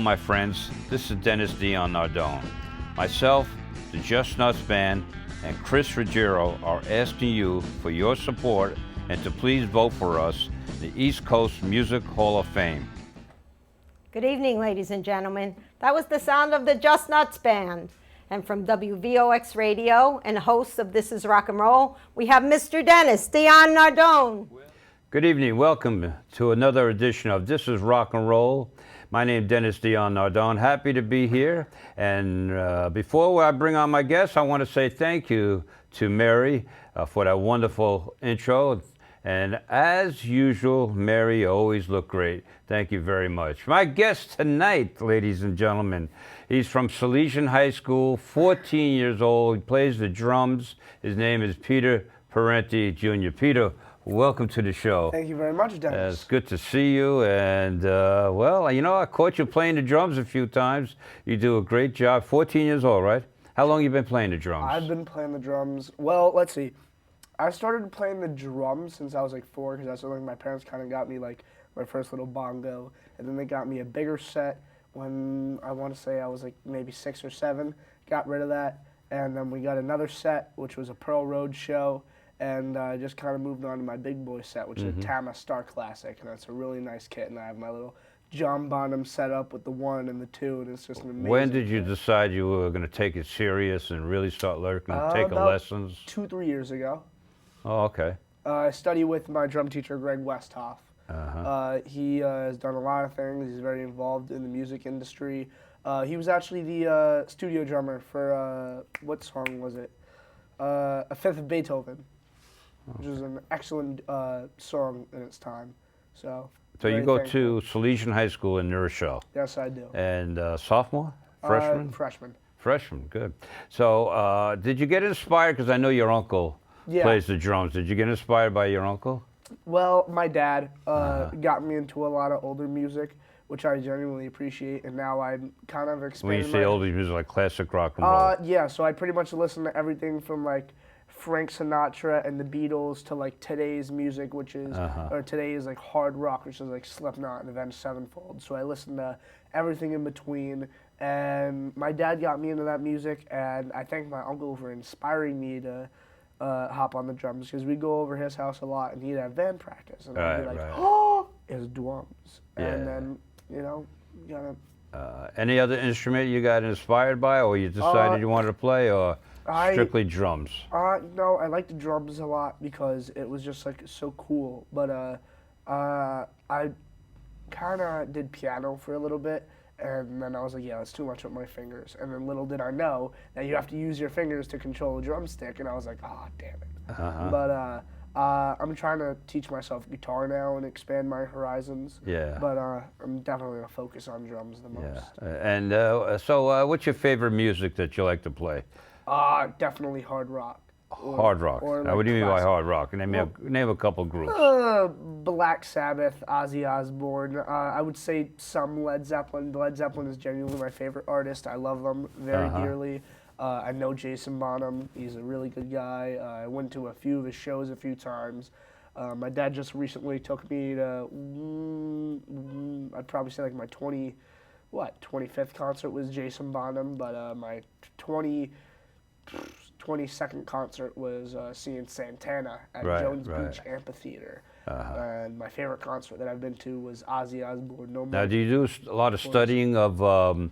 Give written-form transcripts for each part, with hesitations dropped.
my friends. This is Dion Nardone. Myself, the Just Nuts Band, and Chris Ruggiero are asking you for your support and to please vote for us, the East Coast Music Hall of Fame. Good evening, ladies and gentlemen. That was the sound of the Just Nuts Band. And from WVOX Radio and host of This Is Rock and Roll, we have Mr. Dion Nardone. Good evening. Welcome to another edition of This Is Rock and Roll. My name is Dion Nardone. Happy to be here. And before I bring on my guests, I want to say thank you to Mary for that wonderful intro. And as usual, Mary, you always look great. Thank you very much. My guest tonight, ladies and gentlemen, he's from Salesian High School, 14 years old. He plays the drums. His name is Peter Parenti, Jr. Peter, welcome to the show. Thank you very much, Dennis. It's good to see you. And, well, you know, I caught you playing the drums a few times. You do a great job. 14 years old, right? How long have you been playing the drums? I've been playing the drums. Well, let's see. I started playing the drums since I was like 4 because that's when my parents kind of got me like my first little bongo. And then they got me a bigger set when I want to say I was like maybe 6 or 7. Got rid of that. And then we got another set, which was a Pearl Road show. And I just kind of moved on to my big boy set, which is a Tama Star Classic. And that's a really nice kit. And I have my little John Bonham set up with the 1 and the 2. And it's just an amazing When did you kit. decide you were going to take it serious and really start learning, taking About lessons? 2-3 years ago. Oh, okay. I study with my drum teacher, Greg Westhoff. He has done a lot of things. He's very involved in the music industry. He was actually the studio drummer for, what song was it? A Fifth of Beethoven, which was an excellent song in its time. So you very go thankful. to Salesian High School in New Rochelle. Yes, I do. And sophomore? Freshman? Freshman. Freshman, good. So did you get inspired, because I know your uncle plays the drums. Did you get inspired by your uncle? Well, my dad got me into a lot of older music, which I genuinely appreciate, and now I'm kind of expanding. When you say older music, like classic rock and roll? Yeah, so I pretty much listen to everything from like Frank Sinatra and the Beatles to like today's music, which is, or today's like hard rock, which is like Slipknot and Avenged Sevenfold. So I listen to everything in between, and my dad got me into that music, and I thank my uncle for inspiring me to hop on the drums, because we go over his house a lot and he'd have band practice and I'd be like, oh, his drums. And then, you know, you gotta... any other instrument you got inspired by, or you decided you wanted to play, or strictly drums? No, I like the drums a lot because it was just like so cool. But I kind of did piano for a little bit. And then I was like, yeah, that's too much with my fingers. And then little did I know that you have to use your fingers to control a drumstick. And I was like, oh, damn it. But I'm trying to teach myself guitar now and expand my horizons. Yeah. But I'm definitely going to focus on drums the most. And so what's your favorite music that you like to play? Definitely hard rock. Hard rock. Now, what do you mean by hard rock? Name a couple groups. Black Sabbath, Ozzy Osbourne. I would say some Led Zeppelin. Led Zeppelin is genuinely my favorite artist. I love them very dearly. I know Jason Bonham. He's a really good guy. I went to a few of his shows a few times. My dad just recently took me to, I'd probably say like my 25th concert was Jason Bonham, but my 22nd concert was seeing Santana at Jones Beach Amphitheater. And my favorite concert that I've been to was Ozzy Osbourne. Now, do you do a lot of studying of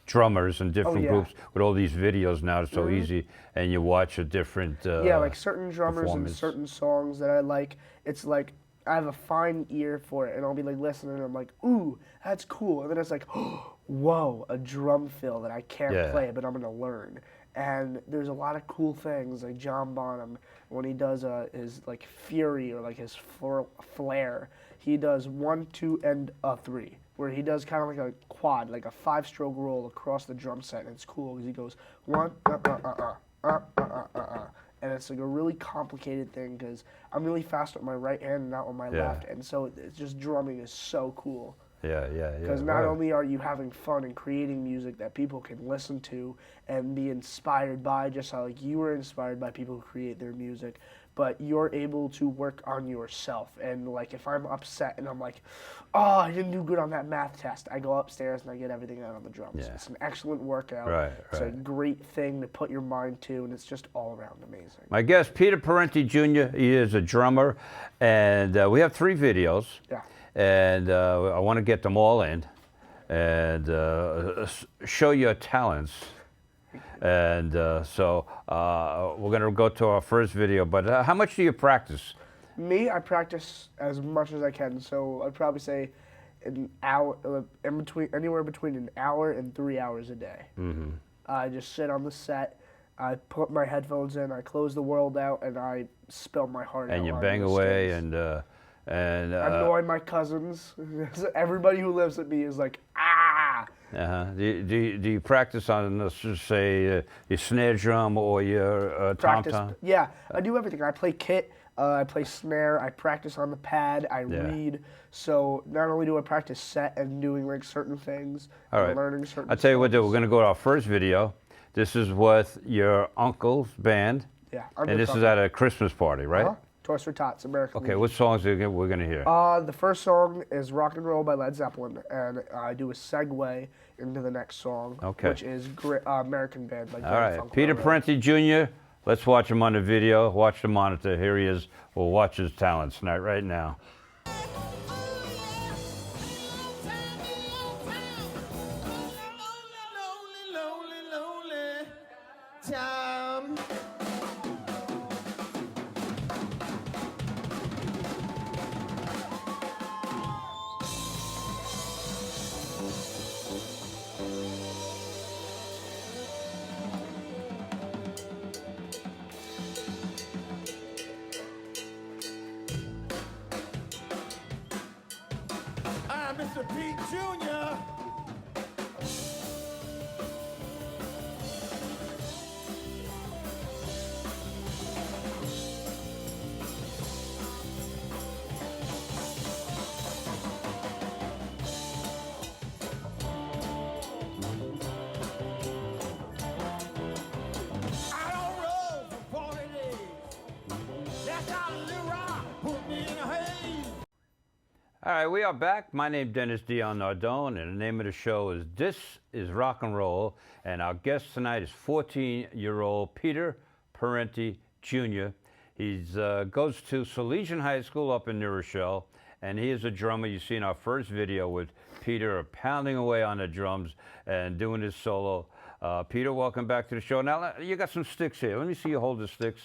drummers and different groups with all these videos now? It's so easy, and you watch a different like certain drummers and certain songs that I like. It's like I have a fine ear for it, and I'll be like listening, and I'm like, ooh, that's cool. And then it's like, oh, whoa, a drum fill that I can't play, but I'm gonna learn. And there's a lot of cool things, like John Bonham, when he does his like Fury or like his Flare, he does 1, 2, and a 3, where he does kind of like a quad, like a 5-stroke roll across the drum set, and it's cool because he goes 1, and it's like a really complicated thing because I'm really fast with my right hand and not with my left, and so it's just drumming is so cool. Because not only are you having fun and creating music that people can listen to and be inspired by, just how like you were inspired by people who create their music, but you're able to work on yourself. And like if I'm upset and I'm like, oh, I didn't do good on that math test, I go upstairs and I get everything out on the drums. Yeah. It's an excellent workout. Right, It's a right. great thing to put your mind to, and it's just all around amazing. My guest, Peter Parenti Jr., he is a drummer, and we have 3 videos. Yeah. And I want to get them all in and show your talents. And so we're going to go to our first video, but how much do you practice? Me, I practice as much as I can, so I'd probably say an hour, anywhere between an hour and 3 hours a day. Mm-hmm. I just sit on the set, I put my headphones in, I close the world out, and I spill my heart out. And you on bang those away strings. and Annoy my cousins. Everybody who lives with me is like, ah! do you practice on, let's just say, your snare drum or your tom-tom? Yeah, I do everything. I play kit, I play snare, I practice on the pad, I Yeah. read. So not only do I practice set and doing like certain things, All and right. learning certain I'll tell you what, we're songs. going to go to our first video. This is with your uncle's band. Yeah, And this is at a Christmas party, right? Toys for Tots, American. Okay, what songs are we're going to hear? The first song is Rock and Roll by Led Zeppelin, and I do a segue into the next song, Okay. which is American Band by All Grand right, Funk Peter Railroad. Parenti Jr., let's watch him on the video. Watch the monitor. Here he is. We'll watch his talents tonight, right now. Time. I'm Mr. Pete Jr. I don't roll for 40 days. That's how the rock put me in a haze. All right, we are back. My name is Dennis Dion Nardone, and the name of the show is This is Rock and Roll. And our guest tonight is 14-year-old Peter Parenti Jr. He goes to Salesian High School up in New Rochelle, and he is a drummer. You see in our first video with Peter pounding away on the drums and doing his solo. Peter, welcome back to the show. Now, you got some sticks here. Let me see you hold the sticks.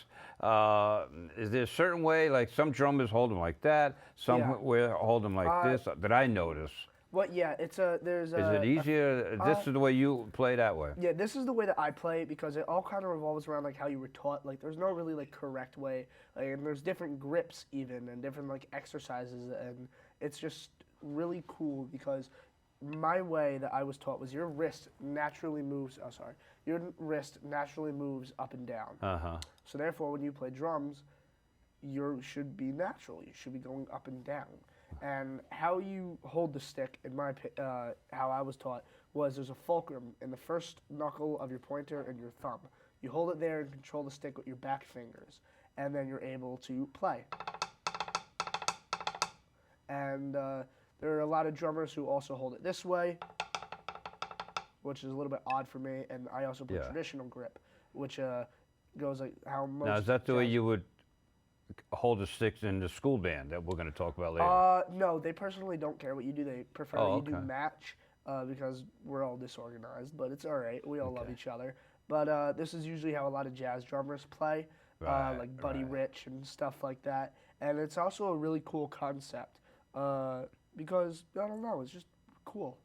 Is there a certain way, like some drummers hold them like that, some hold them like this, that I notice? Well, yeah, there's Is it easier? This is the way you play that way? Yeah, this is the way that I play because it all kind of revolves around like how you were taught. Like, there's no really like correct way, like, and there's different grips even and different like exercises, and it's just really cool because my way that I was taught was your wrist naturally moves. Oh, sorry, your wrist naturally moves up and down. So therefore, when you play drums, you should be natural. You should be going up and down. And how you hold the stick, in my how I was taught, was there's a fulcrum in the first knuckle of your pointer and your thumb. You hold it there and control the stick with your back fingers, and then you're able to play. And there are a lot of drummers who also hold it this way, which is a little bit odd for me. And I also play traditional grip, which goes like how most. Now, is that the way jazz- you would hold the sticks in the school band that we're going to talk about later? No, they personally don't care what you do. They prefer that you do match because we're all disorganized, but it's all right. We all love each other. But this is usually how a lot of jazz drummers play, like Buddy Rich and stuff like that. And it's also a really cool concept because, I don't know, it's just cool.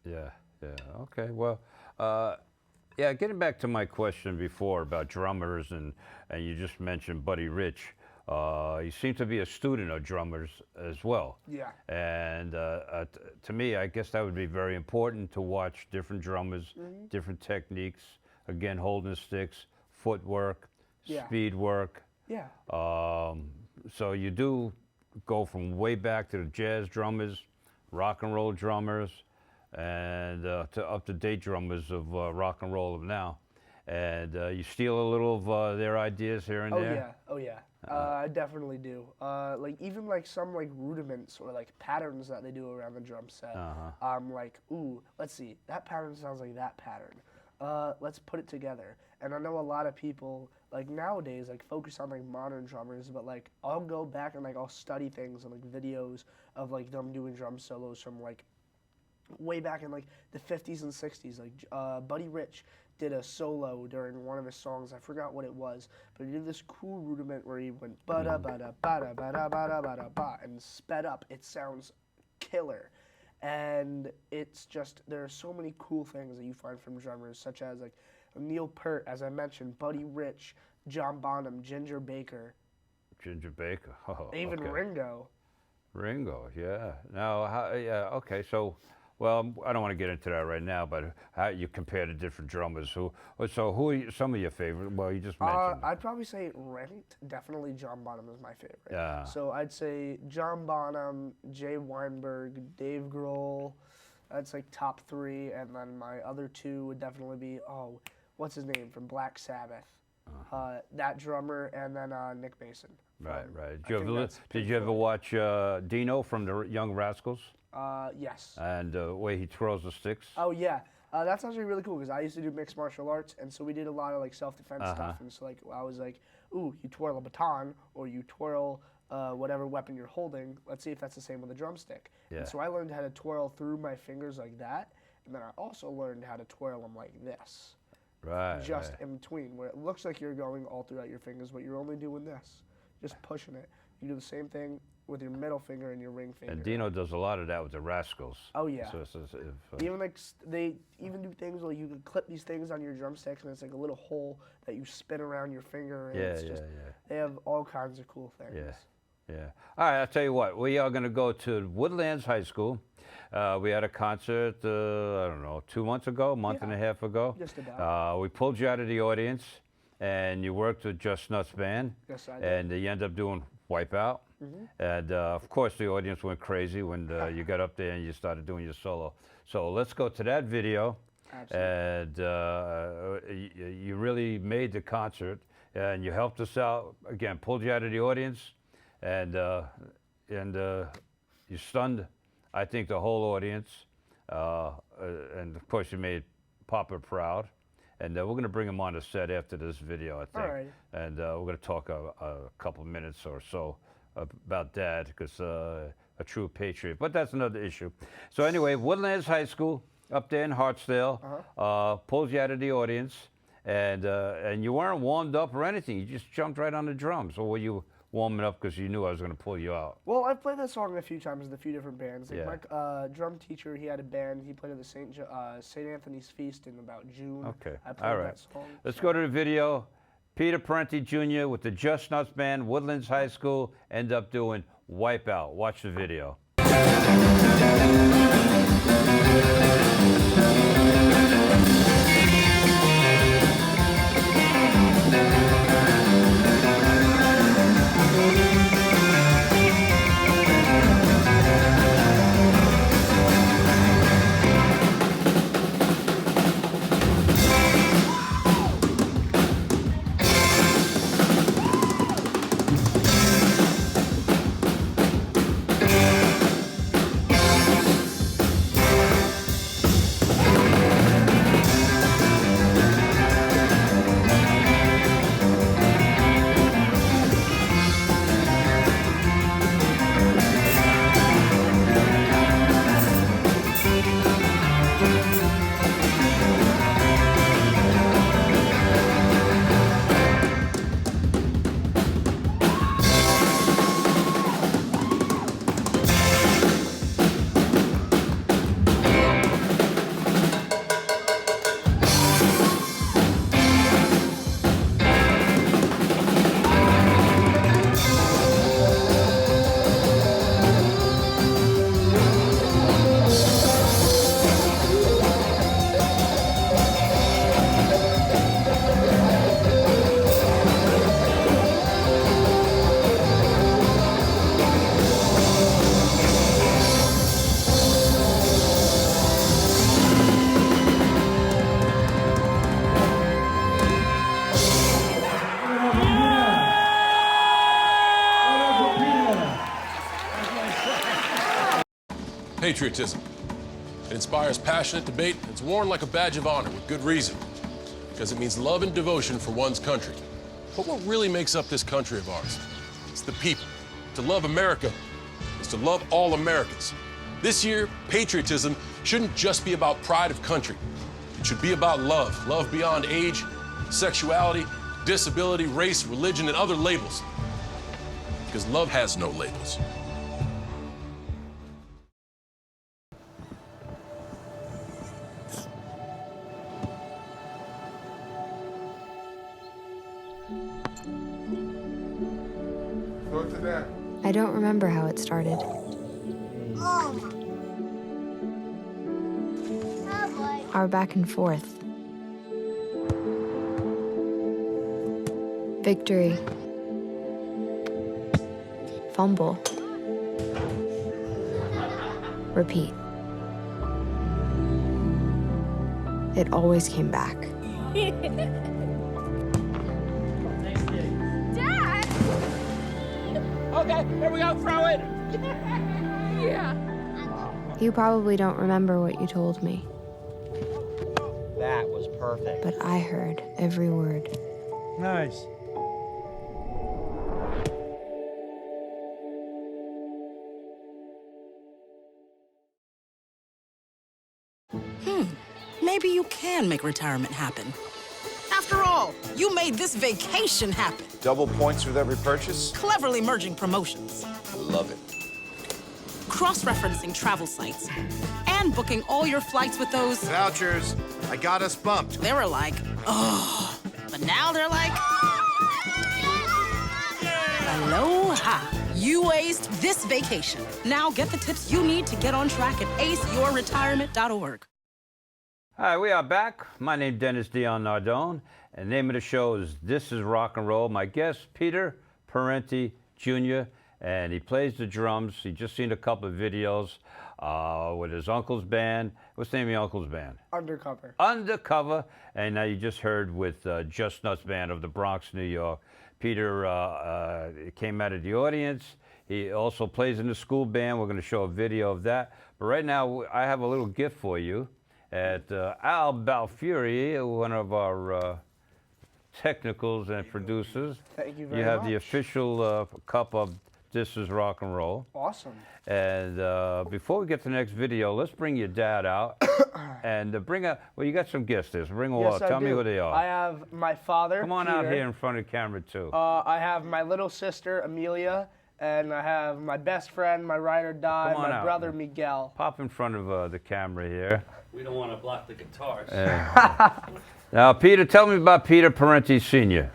Yeah, okay. Well, getting back to my question before about drummers, and you just mentioned Buddy Rich. You seem to be a student of drummers as well. Yeah. And to me, I guess that would be very important to watch different drummers, different techniques, again, holding the sticks, footwork, speed work. Yeah. So you do go from way back to the jazz drummers, rock and roll drummers, and to up-to-date drummers of rock and roll of now. And you steal a little of their ideas here and there. Oh, yeah. I definitely do. Like even like some like rudiments or like patterns that they do around the drum set. I'm like, ooh, let's see, that pattern sounds like that pattern. Let's put it together. And I know a lot of people like nowadays like focus on like modern drummers, but like I'll go back and like I'll study things and like videos of like them doing drum solos from like way back in like the 50s and 60s. Like Buddy Rich did a solo during one of his songs. I forgot what it was, but he did this cool rudiment where he went ba da ba da ba da ba da ba da ba da ba and sped up. It sounds killer. And it's just, there are so many cool things that you find from drummers, such as like Neil Peart, as I mentioned, Buddy Rich, John Bonham, Ginger Baker. Ginger Baker. Oh, Even okay. Ringo. Ringo, yeah. Now, yeah, okay. So, well, I don't want to get into that right now, but how you compare the different drummers? Who are some of your favorite? Well, you just mentioned. I'd probably say ranked, definitely John Bonham is my favorite. Yeah. So I'd say John Bonham, Jay Weinberg, Dave Grohl. That's like top 3, and then my other 2 would definitely be what's his name from Black Sabbath, that drummer, and then Nick Mason. Right. Did you ever watch Dino from the Young Rascals? Yes. And the way he twirls the sticks? Oh, yeah. That's actually really cool because I used to do mixed martial arts, and so we did a lot of like self-defense stuff. And so like I was like, ooh, you twirl a baton or you twirl whatever weapon you're holding. Let's see if that's the same with a drumstick. Yeah. And so I learned how to twirl through my fingers like that, and then I also learned how to twirl them like this. Right. Just in between, where it looks like you're going all throughout your fingers, but you're only doing this, just pushing it. You do the same thing with your middle finger and your ring finger. And Dino does a lot of that with the Rascals. Oh yeah. So Even like they even do things like you can clip these things on your drumsticks, and it's like a little hole that you spin around your finger. And it's just, They have all kinds of cool things. Yeah. All right, I'll tell you what. We are going to go to Woodlands High School. We had a concert, I don't know, 2 months ago, month and a half ago. Just about. We pulled you out of the audience, and you worked with Just Nuts Band. Yes, I did. And you ended up doing Wipeout. And, of course, the audience went crazy when you got up there and you started doing your solo. So let's go to that video. Absolutely. And you really made the concert, and you helped us out. Again, pulled you out of the audience, and you stunned, I think, the whole audience. And of course, you made Papa proud. And we're going to bring him on the set after this video, I think. All right. And we're going to talk a couple minutes or so about that, because a true patriot. But that's another issue. So anyway, Woodlands High School up there in Hartsdale pulls you out of the audience, and you weren't warmed up or anything. You just jumped right on the drums. Or were you warming up because you knew I was going to pull you out? Well, I've played that song a few times with a few different bands. Like Yeah. my drum teacher, he had a band. He played at the St. Anthony's Feast in about June. Okay. I played All right. that song. Let's go to the video. Peter Parenti Jr. with the Just Nuts Band, Woodlands High School, end up doing Wipeout. Watch the video. Patriotism. It inspires passionate debate. It's worn like a badge of honor with good reason, because it means love and devotion for one's country. But what really makes up this country of ours? It's the people. To love America is to love all Americans. This year, patriotism shouldn't just be about pride of country. It should be about love. Love beyond age, sexuality, disability, race, religion, and other labels. Because love has no labels. I don't remember how it started. Our back and forth. Victory. Fumble. Repeat. It always came back. Okay, here we go, throw it. Yeah. You probably don't remember what you told me, That was perfect. but I heard every word. Nice. Maybe you can make retirement happen. After all, you made this vacation happen, Double points with every purchase? cleverly merging promotions, Love it. cross-referencing travel sites, and booking all your flights with those. Vouchers. I got us bumped. They were like, oh, but now they're like, aloha. You aced this vacation. Now get the tips you need to get on track at aceyourretirement.org. Hi, we are back. My name's Dennis Dion Nardone, and the name of the show is This is Rock and Roll. My guest, Peter Parenti Jr., and he plays the drums. He just seen a couple of videos with his uncle's band. What's the name of your uncle's band? Undercover. Undercover. And now you just heard with Just Nuts Band of the Bronx, New York. Peter came out of the audience. He also plays in the school band. We're going to show a video of that. But right now, I have a little gift for you. At Al Balfuri, one of our technicals and producers. Thank you very You have much. the official cup of This is Rock and Roll. Awesome. And before we get to the next video, let's bring your dad out and bring up. Well, you got some guests there. So bring them Yes, out. I Tell me do. who they are. I have my father. Come on Peter. out here in front of the camera too. I have my little sister Amelia, and I have my best friend, my ride or die, Come on my out. brother Miguel. Pop in front of the camera here. We don't want to block the guitars. Now, Peter, tell me about Peter Parenti Sr.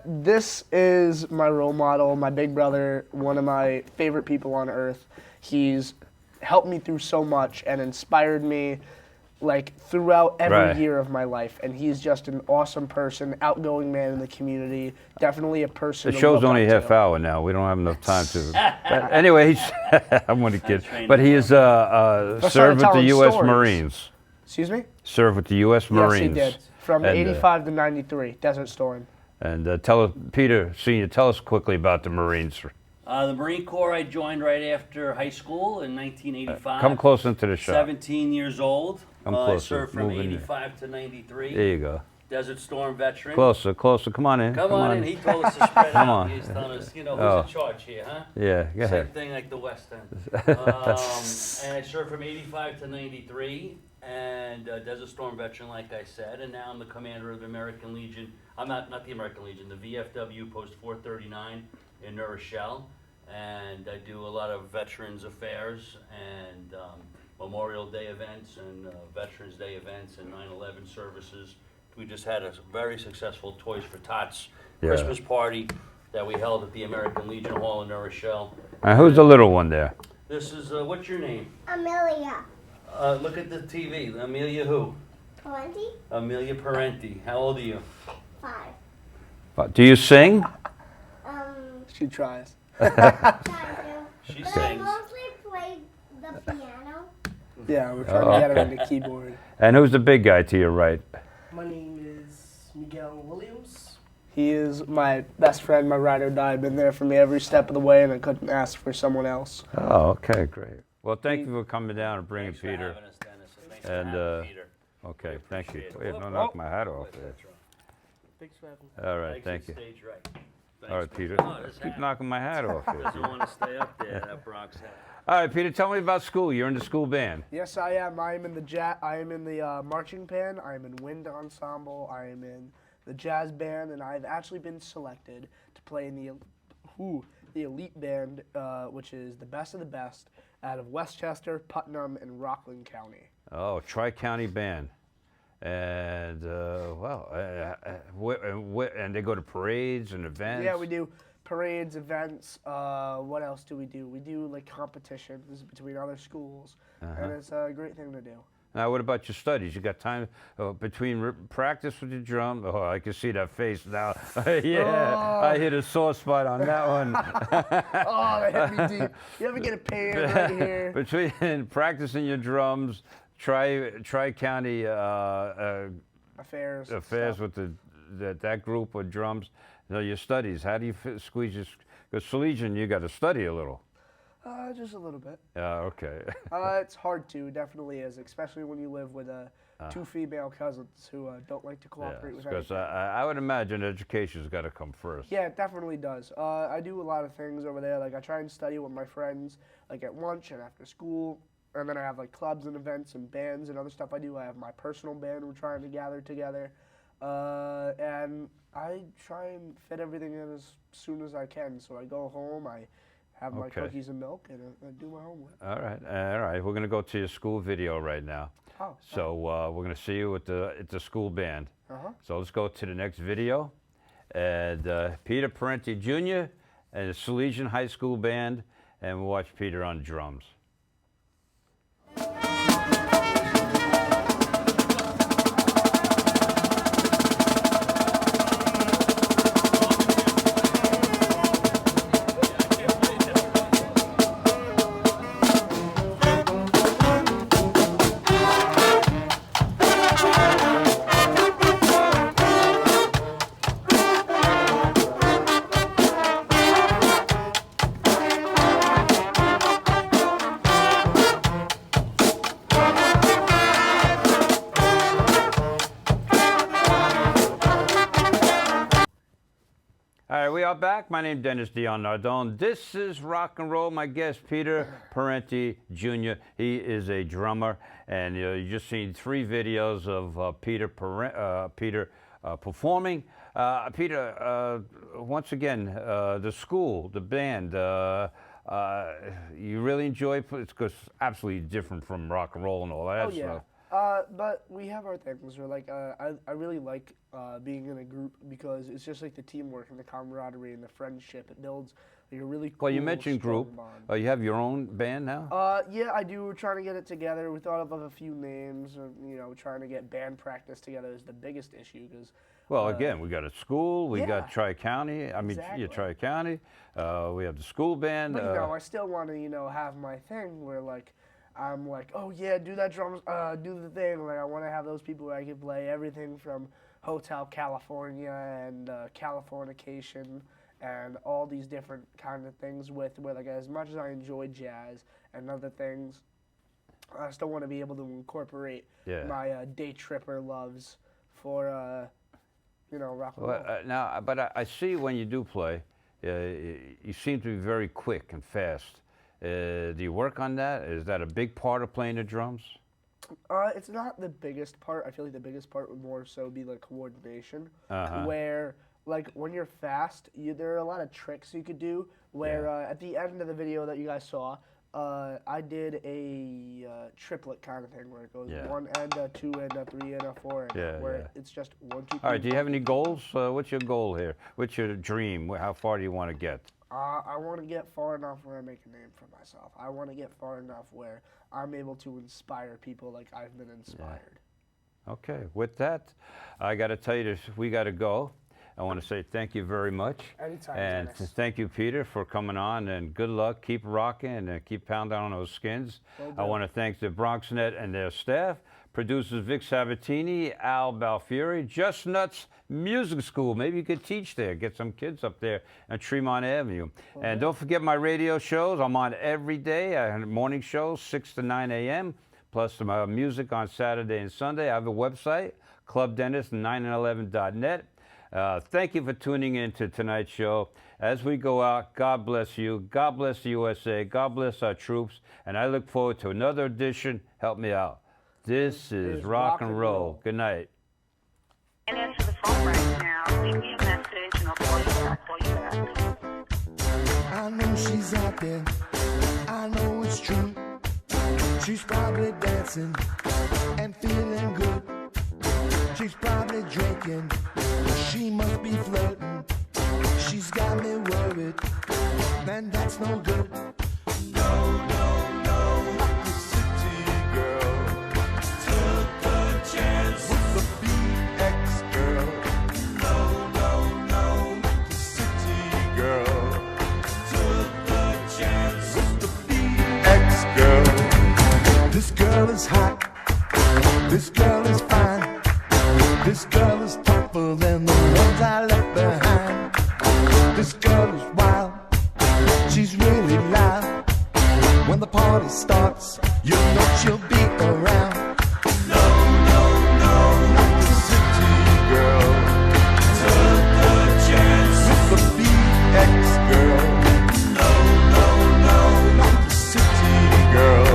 This is my role model, my big brother, one of my favorite people on earth. He's helped me through so much and inspired me like throughout every Right. year of my life, and he's just an awesome person, outgoing man in the community, definitely a person The to show's look only up half to. hour now. We don't have enough time to. But anyway, he's. I'm only kidding. But he is served with the telling U.S. stories. Marines. Excuse me? Served with the U.S. Marines. Yes, he did. From And, 85 to 93, Desert Storm. And tell us, Peter Sr., tell us quickly about the Marines. The Marine Corps I joined right after high school in 1985. Come close into the shot. 17 years old. Come I closer. served from Move in there. 85 to 93. There you go. Desert Storm veteran. Closer, closer. Come on in. Come on in. He told us to spread Come out. on. He's telling us, who's Oh. in charge here, huh? Yeah, go Same ahead. thing like the West End. And I served from 85 to 93, and Desert Storm veteran, like I said, and now I'm the commander of the American Legion. I'm not the American Legion, the VFW Post 439 in New Rochelle, and I do a lot of veterans affairs and Memorial Day events and Veterans Day events and 9/11 services. We just had a very successful Toys for Tots Yeah. Christmas party that we held at the American Legion Hall in New Rochelle. And who's the little one there? This is, what's your name? Amelia. Look at the TV. Amelia who? Parenti? Amelia Parenti. How old are you? 5. Do you sing? She tries. She But I sings. mostly play the piano. Yeah, we're trying to get her on the keyboard. And who's the big guy to your right? My name is Miguel Williams. He is my best friend, my ride or die. Been there for me every step of the way, and I couldn't ask for someone else. Oh, okay, great. Well, thank you for coming down and bringing Thanks for Peter. having us, Dennis, and thanks for And having Peter. okay, We thank you. appreciate it. Wait, don't knock my hat off there. Thanks for having me. All right, Makes thank the you. stage right. All right, Thanks, Peter. man. Oh, this Keep hat. knocking my hat off here. Doesn't want to stay up there, that Bronx hat. All right, Peter, tell me about school. You're in the school band. Yes, I am. I am in the marching band. I am in wind ensemble. I am in the jazz band, and I've actually been selected to play in the elite band, which is the best of the best out of Westchester, Putnam, and Rockland County. Oh, Tri-County Band. And, and they go to parades and events? Yeah, we do parades, events. What else do? We do like competitions between other schools, and it's a great thing to do. Now, what about your studies? You got time between practice with your drum? Oh, I can see that face now. I hit a sore spot on that one. Oh, that hit me deep. You ever get a pain right here? Between practicing your drums, Tri-County affairs stuff. With that group of drums, your studies, how do you squeeze your... Because Salesian, you got to study a little. Just a little bit. Okay. It's hard to, definitely is, especially when you live with two female cousins who don't like to cooperate with anything. Because I would imagine education's got to come first. Yeah, it definitely does. I do a lot of things over there. Like I try and study with my friends, like at lunch and after school. And then I have like clubs and events and bands and other stuff I do. I have my personal band we're trying to gather together. And I try and fit everything in as soon as I can. So I go home, I have my cookies and milk, and I do my homework. All right. We're going to go to your school video right now. Oh. So we're going to see you at the school band. So let's go to the next video. And Peter Parenti Jr. and the Salesian High School Band, and we'll watch Peter on drums. All right, we are back. My name is Dennis Dion Nardone. This is Rock and Roll. My guest, Peter Parenti Jr. He is a drummer, and you just seen 3 videos of Peter performing. Peter, once again, the school, the band, you really enjoy it because it's absolutely different from rock and roll and all that stuff. But we have our things. We're like, I really like being in a group because it's just like the teamwork and the camaraderie and the friendship. It builds like a really cool, well, you mentioned group. bond. You have your own band now? Yeah, I do. We're trying to get it together. We thought of a few names. Trying to get band practice together is the biggest issue because. Well, again, we got a school. We got Yeah. Tri-County. I mean, Exactly. Tri-County. We have the school band. But I still want to have my thing where like. I'm like, oh yeah, do that drums, do the thing. Like I want to have those people where I can play everything from Hotel California and Californication and all these different kind of things with. Where like as much as I enjoy jazz and other things, I still want to be able to incorporate my day tripper loves for rock and roll. Now, but I see when you do play, you seem to be very quick and fast. Do you work on that? Is that a big part of playing the drums? It's not the biggest part. I feel like the biggest part would more so be like coordination, where like when you're fast, there are a lot of tricks you could do. Where at the end of the video that you guys saw, I did a triplet kind of thing where it goes 1 and a 2 and a 3 and a 4, and where it's just 1, 2, 3. All right. Do you have any goals? What's your goal here? What's your dream? How far do you want to get? I want to get far enough where I make a name for myself. I want to get far enough where I'm able to inspire people like I've been inspired. Okay. With that, I got to tell you this. We got to go. I want to say thank you very much. Anytime, And Dennis. thank you, Peter, for coming on, and good luck. Keep rocking and keep pounding on those skins. I want to thank the BronxNet and their staff, producers Vic Sabatini, Al Balfieri, Just Nuts Music School. Maybe you could teach there, get some kids up there on Tremont Avenue. And don't forget my radio shows. I'm on every day. I have morning shows, 6 to 9 a.m., plus my music on Saturday and Sunday. I have a website, clubdennis9and11.net. Thank you for tuning in to tonight's show. As we go out, God bless you. God bless the USA. God bless our troops. And I look forward to another edition. Help me out. This is Rock and Roll. Good night. And answer the phone right now. Leave me a message and I'll call you back. I know she's out there. I know it's true. She's probably dancing and feeling good. She's probably drinking. She must be flirting. She's got me worried. And that's no good. No, no, no. Not the city girl. Took the chance with the BX girl. No, no, no. Not the city girl. Took the chance with the BX girl. This girl is hot. This girl is fine. This girl is tougher than the ones I left behind. This girl is wild. She's really loud. When the party starts, you know she'll be around. No, no, no, not the city girl. Took the chance with the BX girl. No, no, no, not the city girl.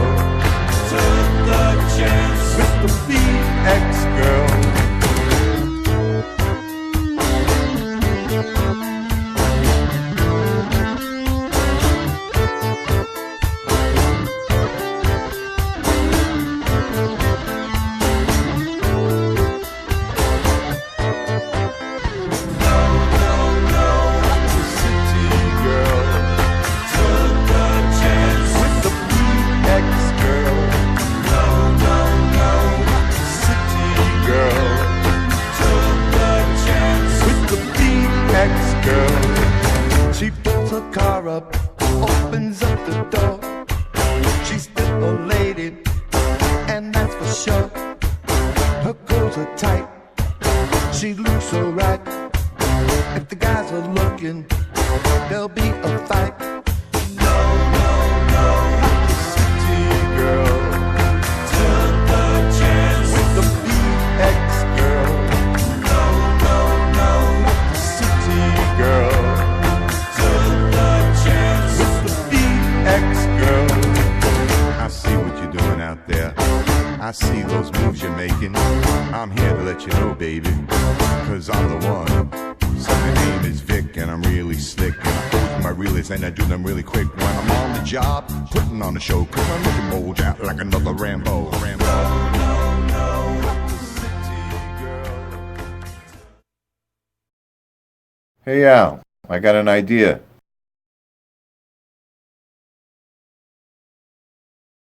Took the chance with the BX girl. She pulls her car up, opens up the door. She's still a lady, and that's for sure. Her clothes are tight, she looks so right. If the guys are looking, there'll be a fight. No, no, no, not the city girl. Took the chance with the BX girl. No, no, no, not the city girl. I see what you're doing out there. I see those moves you're making. I'm here to let you know, baby, cause I'm the one. So my name is Vic and I'm really slick. And I pose my realists and I do them really quick. When I'm on the job, putting on the show, cause I'm looking bold out like another Rambo. Hey Al, I got an idea.